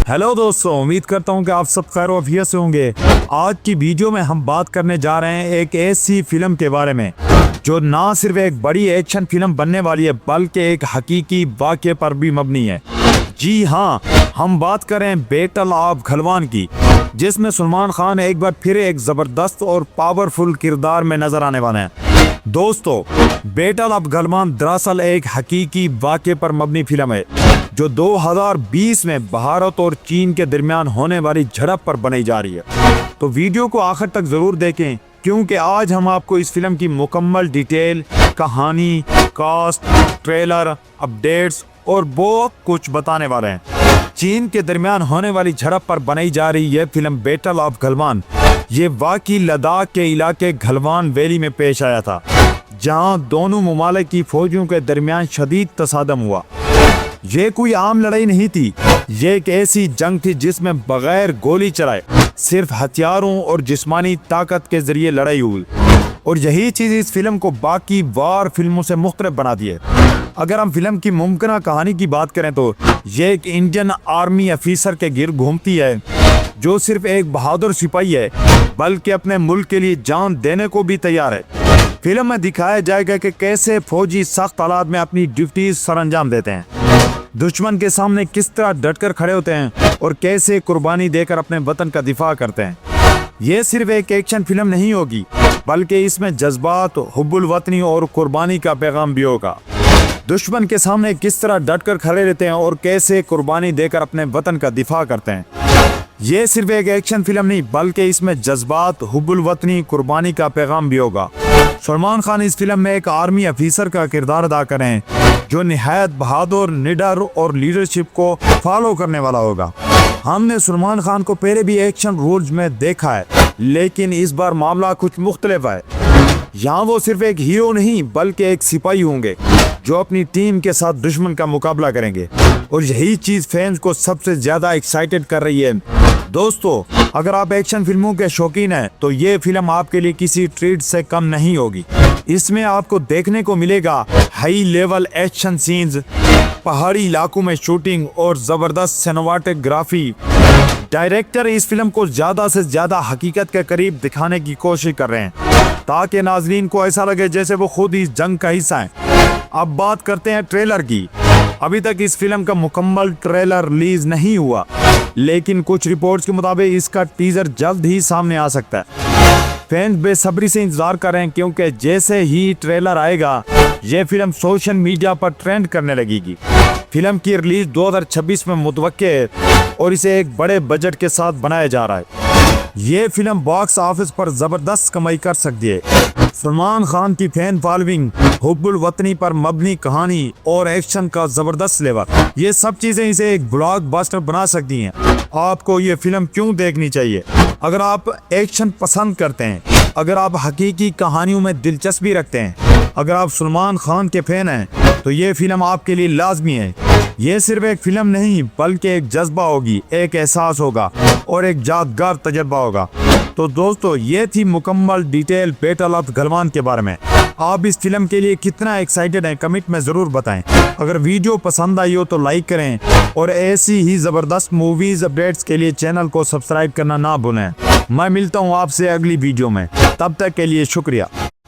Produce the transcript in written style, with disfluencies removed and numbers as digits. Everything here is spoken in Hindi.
हेलो दोस्तों, उम्मीद करता हूं कि आप सब खैर वफियत से होंगे। आज की वीडियो में हम बात करने जा रहे हैं एक ऐसी फिल्म के बारे में जो ना सिर्फ एक बड़ी एक्शन फिल्म बनने वाली है बल्कि एक हकीकी वाक़े पर भी मबनी है। जी हाँ, हम बात करें बैटल ऑफ गलवान की, जिसमें सलमान खान एक बार फिर एक ज़बरदस्त और पावरफुल किरदार में नजर आने वाले हैं। दोस्तों, बैटल ऑफ गलवान दरअसल एक हकीकी वाक़े पर मबनी फिल्म है जो 2020 में भारत और चीन के दरमियान होने वाली झड़प पर बनाई जा रही है। तो वीडियो को आखिर तक जरूर देखें क्योंकि आज हम आपको इस फिल्म की मुकम्मल डिटेल, कहानी, कास्ट, ट्रेलर, अपडेट्स और बहुत कुछ बताने वाले हैं। चीन के दरमियान होने वाली झड़प पर बनाई जा रही यह फिल्म बैटल ऑफ गलवान ये वाकई लद्दाख के इलाके गलवान वैली में पेश आया था, जहां दोनों ममालिक की फौजियों के दरमियान शदीद तसादम हुआ। ये कोई आम लड़ाई नहीं थी, ये एक ऐसी जंग थी जिसमें बगैर गोली चलाए सिर्फ हथियारों और जिस्मानी ताकत के जरिए लड़ाई हुई, और यही चीज इस फिल्म को बाकी वार फिल्मों से मुख्तलिफ बना दी है। अगर हम फिल्म की मुमकिन कहानी की बात करें तो ये एक इंडियन आर्मी अफीसर के गिर्द घूमती है जो सिर्फ एक बहादुर सिपाही है बल्कि अपने मुल्क के लिए जान देने को भी तैयार है। फिल्म में दिखाया जाएगा कि कैसे फौजी सख्त हालात में अपनी ड्यूटीज सरअंजाम देते हैं, दुश्मन के सामने किस तरह डटकर खड़े होते हैं और कैसे कुर्बानी देकर अपने वतन का दिफा करते हैं। ये सिर्फ एक एक्शन फिल्म नहीं होगी बल्कि इसमें जज्बात, हुब्बुल वतनी और कुर्बानी का पैगाम भी होगा। दुश्मन के सामने किस तरह डटकर खड़े रहते हैं और कैसे कुर्बानी देकर अपने वतन का दिफा करते हैं। ये सिर्फ एक एक्शन फिल्म नहीं बल्कि इसमें जज्बात, हुब्बुल वतनी, कुर्बानी का पैगाम भी होगा। सलमान खान इस फिल्म में एक आर्मी अफीसर का किरदार अदा करें जो निहायत बहादुर, निडर और लीडरशिप को फॉलो करने वाला होगा। हमने सलमान खान को पहले भी एक्शन रोल्स में देखा है, लेकिन इस बार मामला कुछ मुख्तलिफ है। यहाँ वो सिर्फ एक हीरो नहीं बल्कि एक सिपाही होंगे जो अपनी टीम के साथ दुश्मन का मुकाबला करेंगे, और यही चीज फैंस को सबसे ज्यादा एक्साइटेड कर रही है। दोस्तों, अगर आप एक्शन फिल्मों के शौकीन हैं तो ये फिल्म आपके लिए किसी ट्रीट से कम नहीं होगी। इसमें आपको देखने को मिलेगा हाई लेवल एक्शन सीन्स, पहाड़ी इलाकों में शूटिंग और जबरदस्त सिनेमैटोग्राफी। डायरेक्टर इस फिल्म को ज्यादा से ज्यादा हकीकत के करीब दिखाने की कोशिश कर रहे हैं ताकि नाजरीन को ऐसा लगे जैसे वो खुद इस जंग का हिस्सा है। अब बात करते हैं ट्रेलर की। अभी तक इस फिल्म का मुकम्मल ट्रेलर रिलीज नहीं हुआ, लेकिन कुछ रिपोर्ट्स के मुताबिक इसका टीजर जल्द ही सामने आ सकता है। फैंस बेसब्री से इंतजार कर रहे हैं क्योंकि जैसे ही ट्रेलर आएगा ये फिल्म सोशल मीडिया पर ट्रेंड करने लगेगी। फिल्म की रिलीज 2026 में मुतवक्के है और इसे एक बड़े बजट के साथ बनाया जा रहा है। ये फिल्म बॉक्स ऑफिस पर जबरदस्त कमाई कर सकती है। सलमान खान की फैन फॉलोइंग, हुब्बुल वतनी पर मबनी कहानी और एक्शन का जबरदस्त लेवल, ये सब चीजें इसे एक ब्लॉकबस्टर बना सकती हैं। आपको ये फिल्म क्यों देखनी चाहिए? अगर आप एक्शन पसंद करते हैं, अगर आप हकीकी कहानियों में दिलचस्पी रखते हैं, अगर आप सलमान खान के फैन हैं तो ये फिल्म आपके लिए लाजमी है। ये सिर्फ एक फिल्म नहीं बल्कि एक जज्बा होगी, एक एहसास होगा और एक यादगार तजर्बा होगा। तो दोस्तों, ये थी मुकम्मल डिटेल बैटल ऑफ गलवान के बारे में। आप इस फिल्म के लिए कितना एक्साइटेड हैं कमेंट में ज़रूर बताएं। अगर वीडियो पसंद आई हो तो लाइक करें और ऐसी ही ज़बरदस्त मूवीज़ अपडेट्स के लिए चैनल को सब्सक्राइब करना ना भूलें। मैं मिलता हूँ आपसे अगली वीडियो में, तब तक के लिए शुक्रिया।